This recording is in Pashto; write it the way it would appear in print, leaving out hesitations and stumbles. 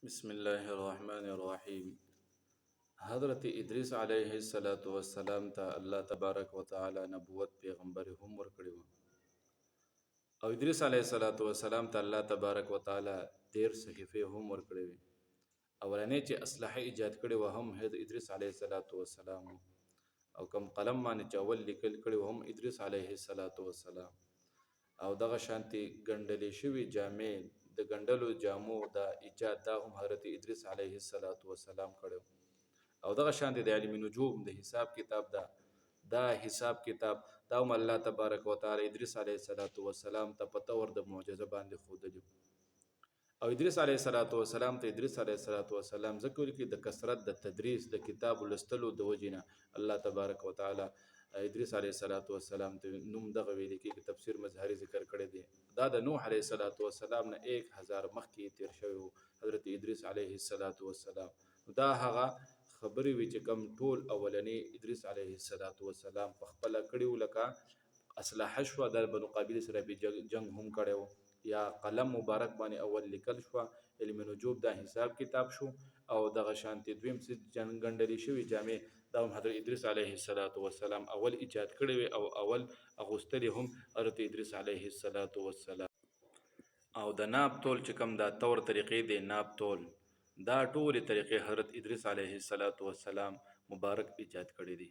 بسم الله الرحمن الرحیم. حضرت ادریس علیه السلام ته الله تبارک وتعالى نبوت پیغمبر هم ورکړی و او ادریس علیه السلام ته الله تبارک وتعالى 13 صحیفه هم ورکړی وي. اولنې چې اسلحه ایجاد کړي و هم ادریس علیه السلام او کوم قلم باندې چې اول لیکل کړي و هم ادریس علیه السلام او دغه شانتي ګندلې شوی جامې د ګندلو جامو د ایجاد دا هم حضرت ادریس علیه السلام کړو او دغه شانتي د علم نجوم د حساب کتاب دا حساب کتاب دا هم الله تبارک وتعالى ادریس علیه السلام ته په تور د معجزه باندې خودلی او ادریس علیه السلام ته ادریس علیه السلام ذکر کې د کثرت د تدریس د کتاب لستلو د وجنه الله تبارک وتعالى ادریس علیه السلام ته نوم دغه ویل کې تفسیر مظهری ذکر کړی دی. دا د نوح علیه السلام نه 1000 مخکې تیر شوی حضرت ادریس علیه السلام. دا هغه خبرې وی چې کوم ټول اولنی ادریس علیه السلام په خپل کړیو لکه اسلحه شو د بنو قابیل سره به جنگ هم کړو یا قلم مبارک باندې اول لیکل شو علم نجوم دا حساب کتاب شو او دغه شانتي دویم څه جنګندري شوی جامې دا هم حضرت ادریس علیه السلام اول ایجاد کړی وي او اول اغوستلی هم حضرت ادریس علیه السلام. او د ناب تول چې کوم دا تور طریقې دی ناب تول دا ټول طریقې حضرت ادریس علیه السلام مبارک ایجاد کړی دي.